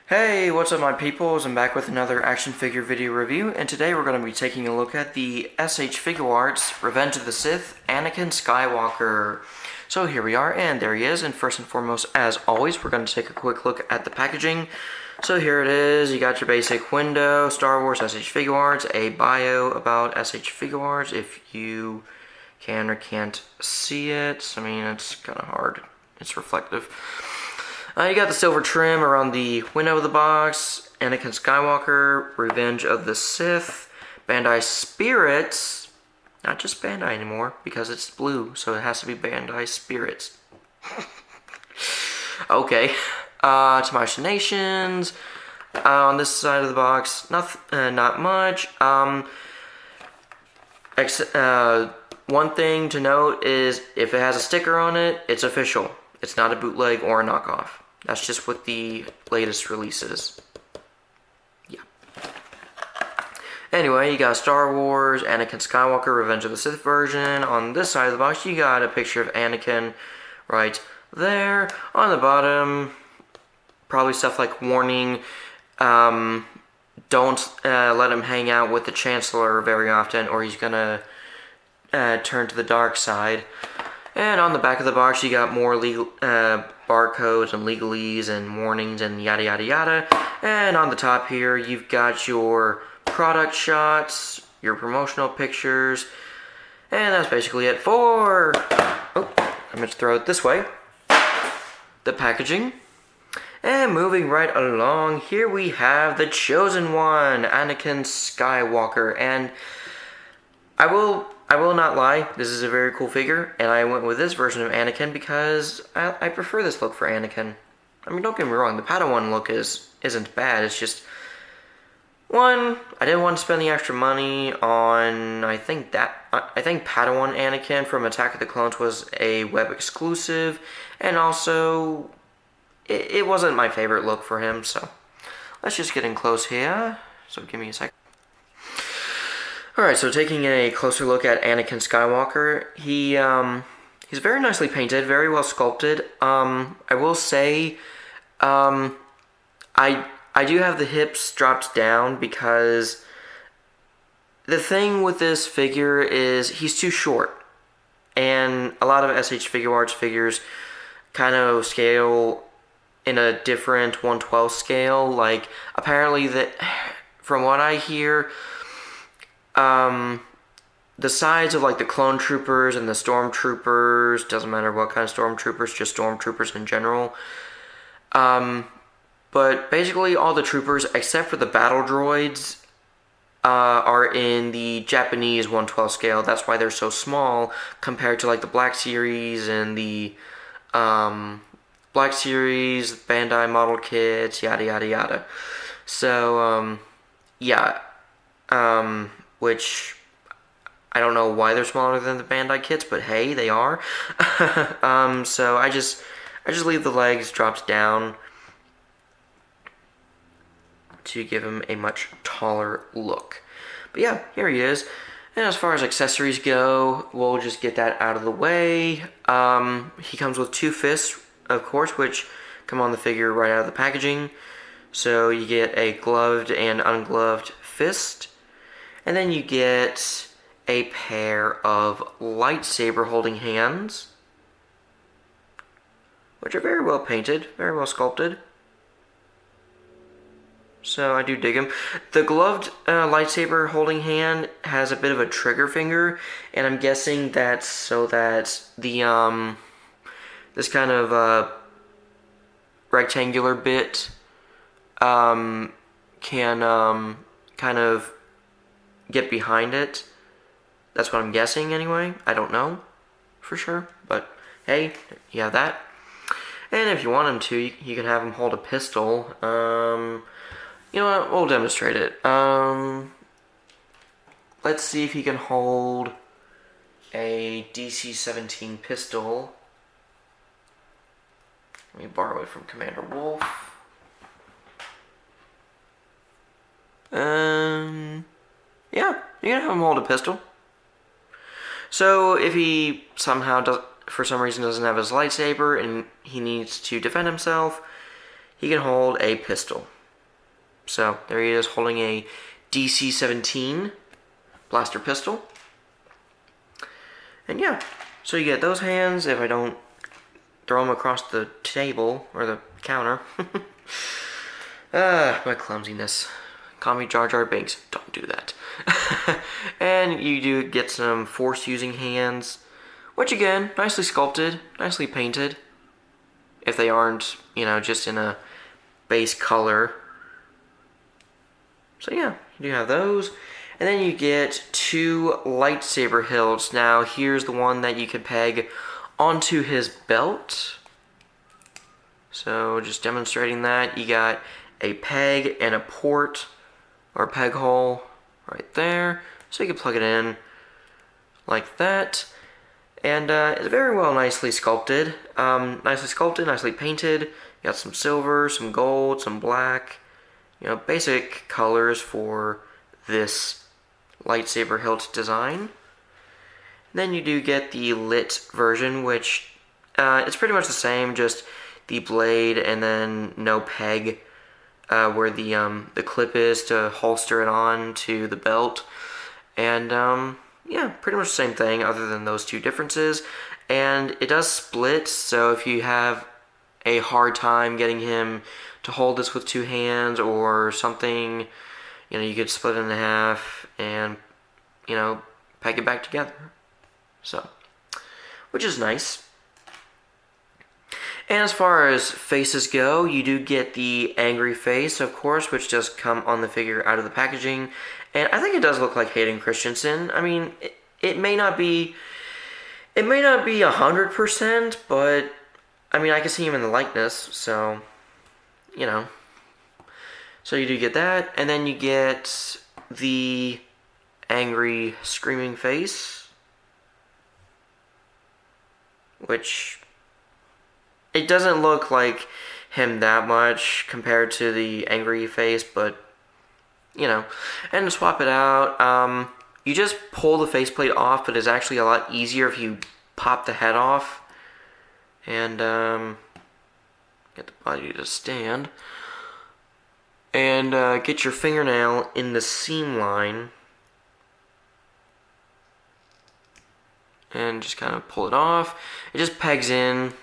Hey, what's up my peoples? I'm back with another action figure video review, and today we're going to be taking a look at the SH Figuarts Revenge of the Sith Anakin Skywalker. So here we are, and there he is, and first and foremost, as always, we're going to take a quick look at the packaging. So here it is, you got your basic window, Star Wars SH Figuarts, a bio about SH Figuarts, if you can or can't see it. I mean, it's kind of hard, it's reflective. You got the silver trim around the window of the box, Anakin Skywalker, Revenge of the Sith, Bandai Spirits, not just Bandai anymore, because it's blue, so it has to be Bandai Spirits. Okay, to my nations, on this side of the box, not much. One thing to note is, if it has a sticker on it, it's official. It's not a bootleg or a knockoff. That's just with the latest releases. Yeah. Anyway, you got Star Wars, Anakin Skywalker, Revenge of the Sith version. On this side of the box, you got a picture of Anakin right there. On the bottom, probably stuff like warning, don't let him hang out with the Chancellor very often, or he's gonna turn to the dark side. And on the back of the box, you got more legal barcodes and legalese and warnings and yada yada yada. And on the top here, you've got your product shots, your promotional pictures, and that's basically it for, I'm going to throw it this way, the packaging. And moving right along, here we have the Chosen One, Anakin Skywalker, and I will not lie, this is a very cool figure, and I went with this version of Anakin because I prefer this look for Anakin. I mean, don't get me wrong, the Padawan look isn't bad, it's just, one, I didn't want to spend the extra money on, I think Padawan Anakin from Attack of the Clones was a web exclusive, and also, it wasn't my favorite look for him, so let's just get in close here, so give me a second. Alright, so taking a closer look at Anakin Skywalker, he's very nicely painted, very well sculpted. I will say, I do have the hips dropped down because the thing with this figure is he's too short. And a lot of SH Figuarts figures kind of scale in a different 1/12 scale. Like, apparently, from what I hear, the sides of like the clone troopers and the stormtroopers, doesn't matter what kind of stormtroopers, just stormtroopers in general. But basically all the troopers except for the battle droids are in the Japanese 1/12 scale. That's why they're so small compared to like the Black Series and the Black Series, Bandai model kits, yada yada yada. So yeah. Which I don't know why they're smaller than the Bandai kits, but hey, they are. So I just leave the legs dropped down to give him a much taller look. But yeah, here he is. And as far as accessories go, we'll just get that out of the way. He comes with two fists, of course, which come on the figure right out of the packaging. So you get a gloved and ungloved fist. And then you get a pair of lightsaber holding hands, which are very well painted, very well sculpted. So I do dig them. The gloved lightsaber holding hand has a bit of a trigger finger, and I'm guessing that's so that the this kind of rectangular bit can kind of get behind it. That's what I'm guessing anyway. I don't know for sure, but hey, you have that. And if you want him to, you can have him hold a pistol. You know what? We'll demonstrate it. Let's see if he can hold a DC-17 pistol. Let me borrow it from Commander Wolf. Yeah, you can have him hold a pistol. So if he somehow for some reason doesn't have his lightsaber and he needs to defend himself, he can hold a pistol. So there he is holding a DC-17 blaster pistol. And yeah, so you get those hands if I don't throw them across the table or the counter. My clumsiness. Call me Jar Jar Binks. Don't do that. And you do get some Force-using hands, which again, nicely sculpted, nicely painted. If they aren't, just in a base color. So yeah, you do have those. And then you get 2 lightsaber hilts. Now here's the one that you can peg onto his belt. So just demonstrating that, you got a peg and a port or peg hole right there. So you can plug it in like that. And it's very well nicely sculpted. Nicely painted. You got some silver, some gold, some black. Basic colors for this lightsaber hilt design. Then you do get the lit version, which it's pretty much the same, just the blade and then no peg where the clip is to holster it on to the belt. And yeah, pretty much the same thing other than those 2 differences. And it does split, so if you have a hard time getting him to hold this with 2 hands or something, you could split it in half and, peg it back together. So, which is nice. And as far as faces go, you do get the angry face, of course, which does come on the figure out of the packaging. And I think it does look like Hayden Christensen. I mean, it may not be 100%, but I mean, I can see him in the likeness, so, So you do get that, and then you get the angry screaming face, which it doesn't look like him that much compared to the angry face, but and to swap it out, you just pull the faceplate off, but it's actually a lot easier if you pop the head off and get the body to stand. And get your fingernail in the seam line and just kind of pull it off. It just pegs in,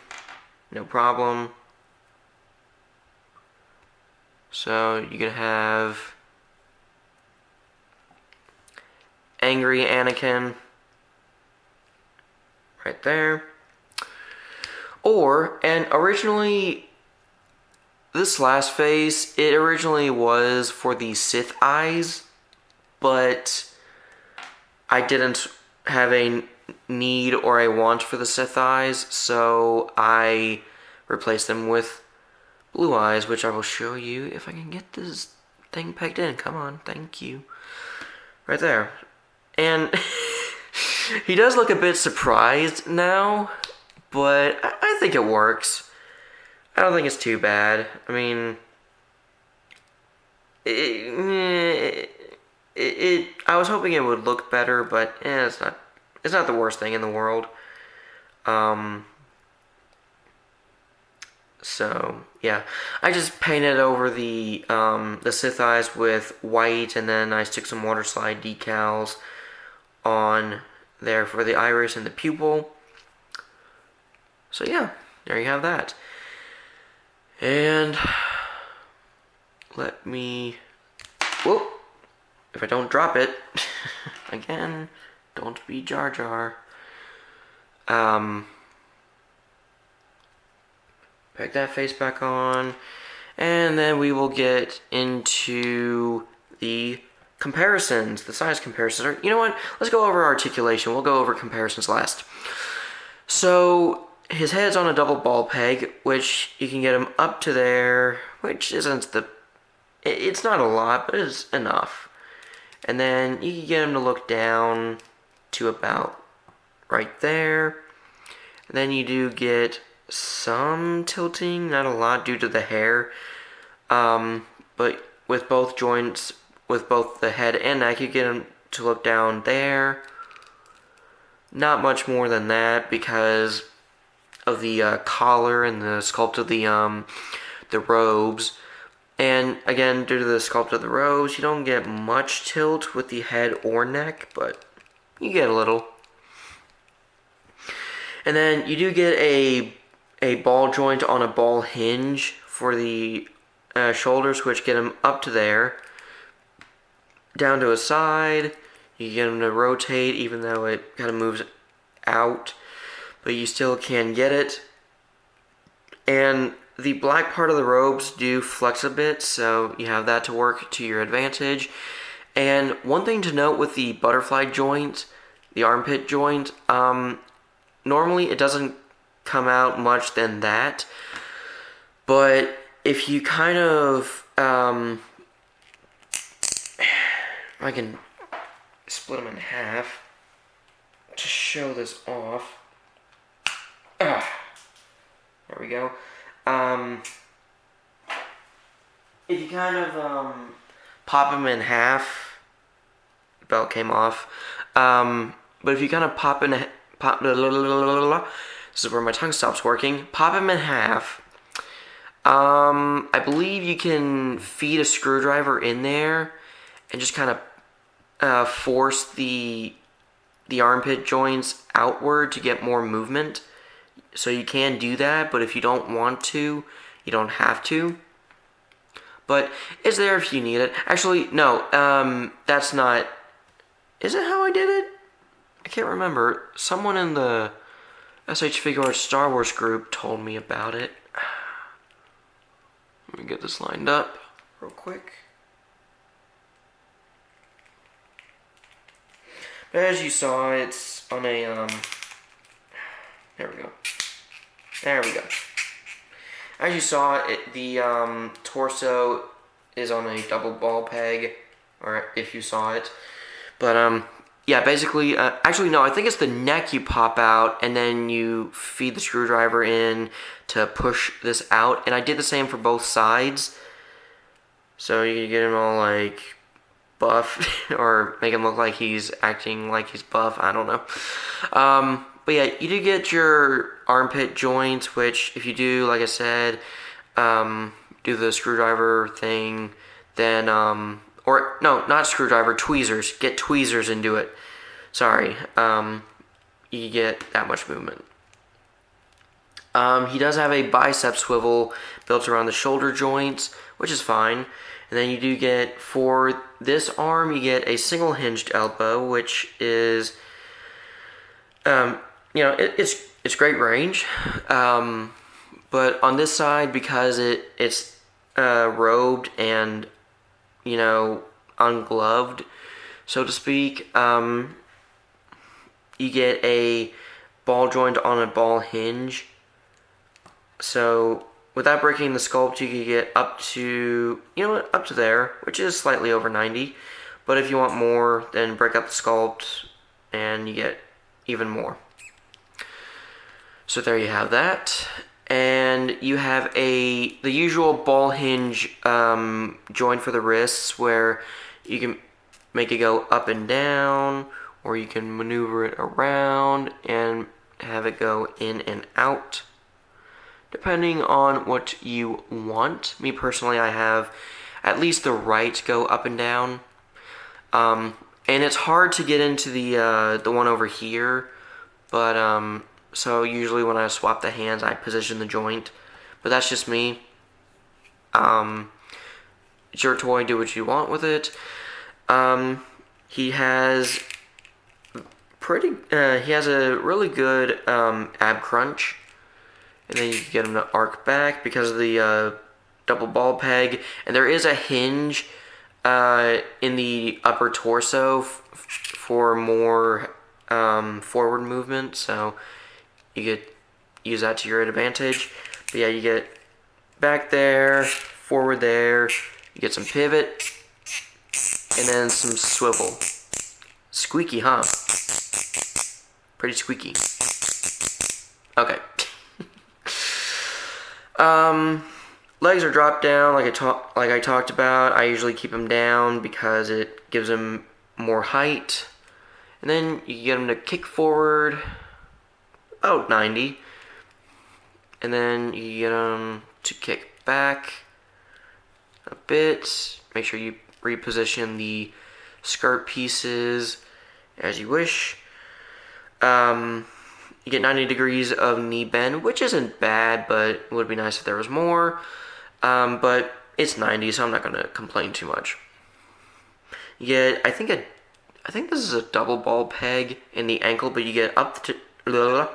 no problem. So you can have angry Anakin right there. And originally, this last face, it originally was for the Sith eyes, but I didn't have a need or a want for the Sith eyes, so I replaced them with blue eyes, which I will show you if I can get this thing pegged in. Come on, thank you. Right there. And he does look a bit surprised now, but I think it works. I don't think it's too bad. I mean, I was hoping it would look better, but it's not the worst thing in the world. So yeah, I just painted over the Sith eyes with white, and then I stuck some water slide decals on there for the iris and the pupil. So yeah, there you have that. And let me, whoop, if I don't drop it, again, don't be Jar Jar. Peg that face back on, and then we will get into the comparisons, the size comparisons. Or, you know what, let's go over articulation. We'll go over comparisons last. So his head's on a double ball peg, which you can get him up to there, which isn't it's not a lot, but it's enough. And then you can get him to look down to about right there. And then you do get some tilting, not a lot due to the hair. But with both joints, with both the head and neck, you get him to look down there. Not much more than that because of the collar and the sculpt of the robes. And again, due to the sculpt of the robes, you don't get much tilt with the head or neck, but you get a little. And then you do get a ball joint on a ball hinge for the shoulders, which get him up to there, down to his side. You get him to rotate, even though it kind of moves out, but you still can get it. And the black part of the robes do flex a bit, so you have that to work to your advantage. And one thing to note with the butterfly joint, the armpit joint, normally it doesn't come out much than that, but if you kind of, I can split them in half to show this off. There we go. If you kind of pop them in half, the belt came off. But if you kind of this is where my tongue stops working. Pop them in half. I believe you can feed a screwdriver in there and just kind of force the armpit joints outward to get more movement. So you can do that, but if you don't want to, you don't have to. But it's there if you need it. Actually, no, that's not... Is it how I did it? I can't remember. Someone in the SH Figuarts Star Wars group told me about it. Let me get this lined up real quick. But as you saw, it's on a, there we go. There we go. As you saw, the torso is on a double ball peg, or if you saw it. But, yeah, basically, actually, no, I think it's the neck you pop out, and then you feed the screwdriver in to push this out. And I did the same for both sides. So you can get him all, like, buff, or make him look like he's acting like he's buff, I don't know. But yeah, you do get your armpit joints, which if you do, like I said, do the screwdriver thing, then, or no, not screwdriver, tweezers. Get tweezers into it. Sorry, you get that much movement. He does have a bicep swivel built around the shoulder joints, which is fine. And then you do get, for this arm, you get a single hinged elbow, which is, you know, it's great range. But on this side, because it's robed and, you know, ungloved, so to speak, you get a ball joint on a ball hinge. So without breaking the sculpt, you can get up to, you know what, up to there, which is slightly over 90. But if you want more, then break up the sculpt and you get even more. So there you have that. And you have the usual ball hinge joint for the wrists, where you can make it go up and down, or you can maneuver it around and have it go in and out, depending on what you want. Me personally, I have at least the right go up and down. And it's hard to get into the one over here, but so usually when I swap the hands, I position the joint, but that's just me. It's your toy, do what you want with it. He has a really good ab crunch, and then you can get him to arc back because of the double ball peg, and there is a hinge in the upper torso for more forward movement, so you could use that to your advantage. But yeah, you get back there, forward there, you get some pivot, and then some swivel. Squeaky, huh? Pretty squeaky. Okay. Legs are dropped down like I talked about. I usually keep them down because it gives them more height. And then you get them to kick forward about 90. And then you get them to kick back a bit. Make sure you reposition the skirt pieces as you wish. You get 90 degrees of knee bend, which isn't bad, but it would be nice if there was more. But it's 90, so I'm not going to complain too much. You get, I think this is a double ball peg in the ankle, but you get up to there,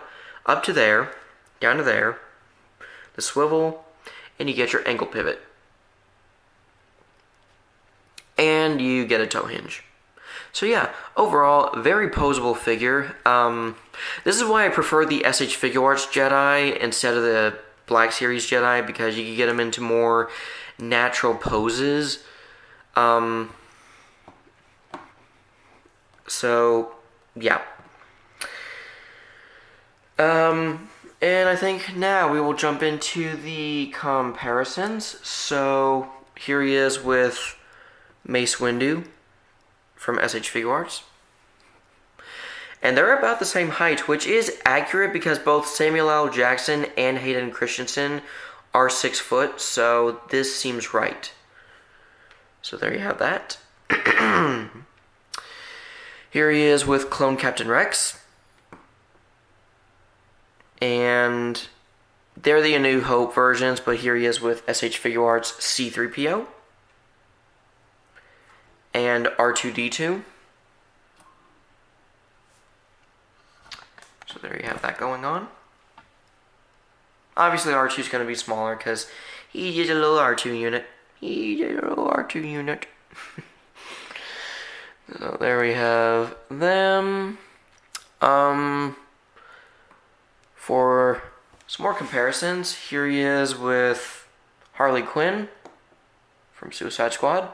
down to there, the swivel, and you get your ankle pivot. And you get a toe hinge. So yeah, overall, very posable figure. This is why I prefer the SH Figuarts Jedi instead of the Black Series Jedi, because you can get them into more natural poses. So, yeah. And I think now we will jump into the comparisons. So, here he is with Mace Windu from SH Figuarts. And they're about the same height, which is accurate because both Samuel L. Jackson and Hayden Christensen are 6 foot, so this seems right. So there you have that. Here he is with Clone Captain Rex. And they're the A New Hope versions, but here he is with SH Figuarts C-3PO. And R2-D2. So there you have that going on. Obviously R2 is going to be smaller because he's just a little R2 unit. So there we have them. For some more comparisons, here he is with Harley Quinn from Suicide Squad.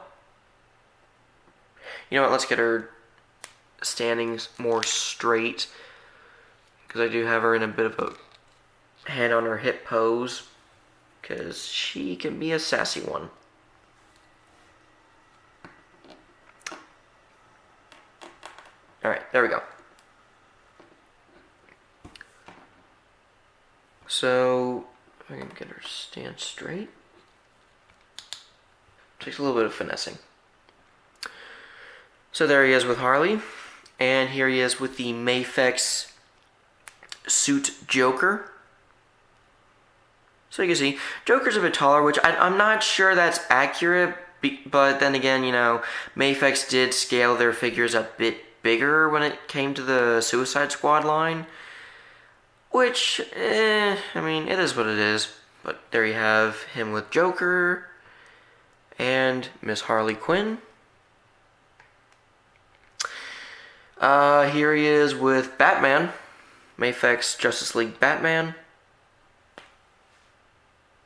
You know what, let's get her standings more straight, because I do have her in a bit of a hand on her hip pose, because she can be a sassy one. Alright, there we go. So, if I can get her to stand straight. Takes a little bit of finessing. So there he is with Harley, and here he is with the Mafex suit Joker. So you can see, Joker's a bit taller, which I'm not sure that's accurate, but then again, you know, Mafex did scale their figures a bit bigger when it came to the Suicide Squad line, which, I mean, it is what it is. But there you have him with Joker and Miss Harley Quinn. Here he is with Batman, Mafex Justice League Batman.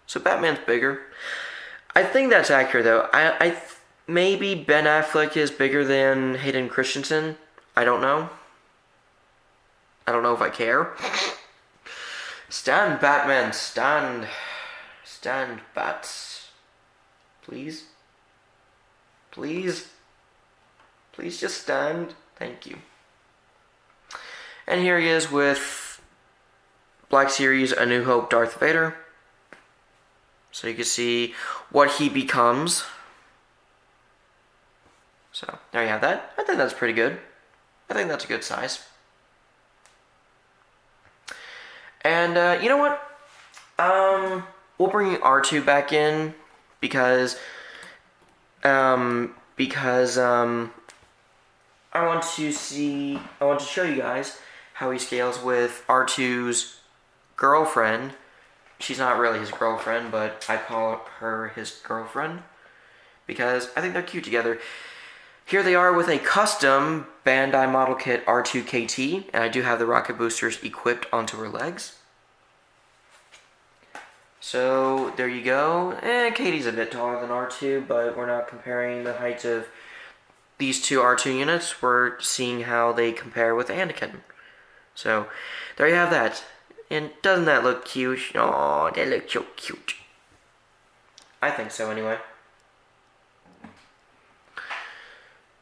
So Batman's bigger. I think that's accurate though. Maybe Ben Affleck is bigger than Hayden Christensen. I don't know. I don't know if I care. Stand, Batman, stand. Stand, Bats. Please. Please. Please just stand. Thank you. And here he is with Black Series A New Hope Darth Vader. So you can see what he becomes. So there you have that. I think that's pretty good. I think that's a good size. And you know what? We'll bring R2 back in because I want to show you guys how he scales with R2's girlfriend. She's not really his girlfriend, but I call her his girlfriend because I think they're cute together. Here they are with a custom Bandai model kit R2-KT, and I do have the rocket boosters equipped onto her legs. So there you go. Katie's a bit taller than R2, but we're not comparing the heights of these two R2 units. We're seeing how they compare with Anakin. So there you have that. And doesn't that look cute? Oh, they look so cute. I think so anyway.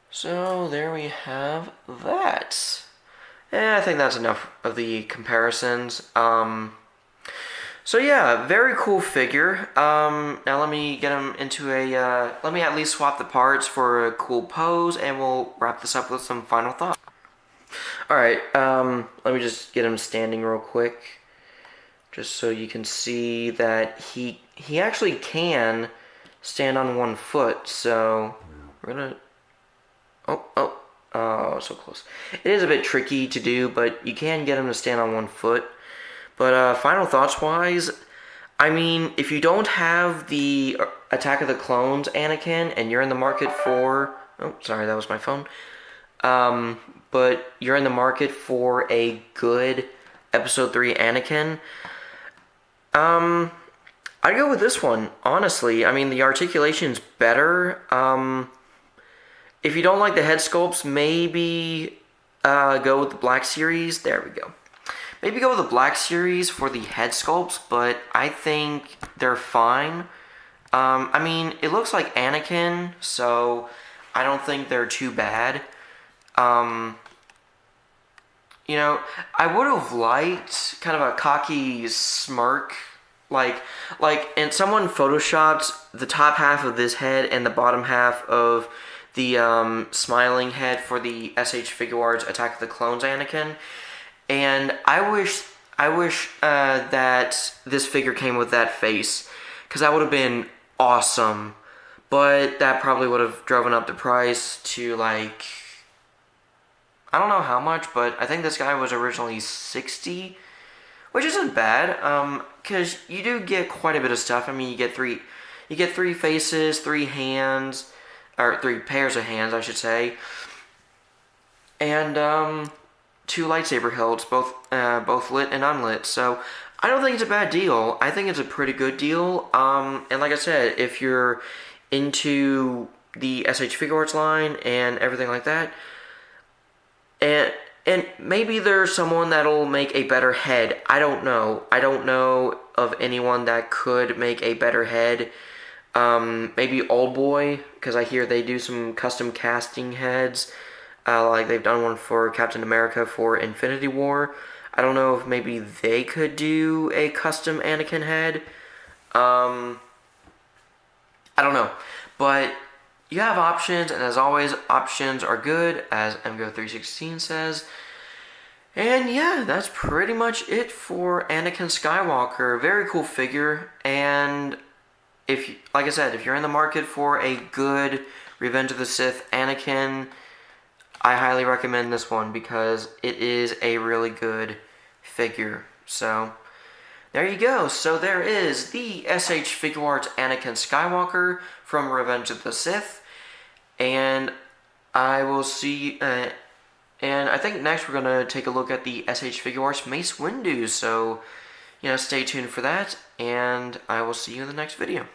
So there we have that. And I think that's enough of the comparisons. So yeah, very cool figure. Now let me get him into let me at least swap the parts for a cool pose, and we'll wrap this up with some final thoughts. Alright, let me just get him standing real quick, just so you can see that he actually can stand on one foot, so we're gonna, oh, so close. It is a bit tricky to do, but you can get him to stand on one foot. But final thoughts wise, I mean, if you don't have the Attack of the Clones Anakin and you're in the market for, oh, sorry, that was my phone. But you're in the market for a good Episode 3 Anakin, I'd go with this one, honestly. I mean, the articulation's better. If you don't like the head sculpts, maybe go with the Black Series. There we go. Maybe go with the Black Series for the head sculpts, but I think they're fine. I mean, it looks like Anakin, so I don't think they're too bad. You know, I would have liked kind of a cocky smirk, and someone photoshopped the top half of this head and the bottom half of the smiling head for the SH Figuarts Attack of the Clones Anakin, and I wish that this figure came with that face, because that would have been awesome, but that probably would have driven up the price to, like, I don't know how much, but I think this guy was originally $60, which isn't bad, because you do get quite a bit of stuff. I mean, you get three faces, 3 hands, or 3 pairs of hands, I should say, and 2 lightsaber hilts, both lit and unlit. So I don't think it's a bad deal. I think it's a pretty good deal. And like I said, if you're into the SH Figuarts line and everything like that, and maybe there's someone that'll make a better head. I don't know. I don't know of anyone that could make a better head. Maybe Old Boy, because I hear they do some custom casting heads. Like they've done one for Captain America for Infinity War. I don't know if maybe they could do a custom Anakin head. I don't know. But you have options, and as always, options are good, as MGO316 says. And yeah, that's pretty much it for Anakin Skywalker. Very cool figure, and like I said, if you're in the market for a good Revenge of the Sith Anakin, I highly recommend this one because it is a really good figure. So there you go. So there is the SH Figuarts Anakin Skywalker from Revenge of the Sith, and I will see. And I think next we're gonna take a look at the SH Figuarts Mace Windu. So stay tuned for that, and I will see you in the next video.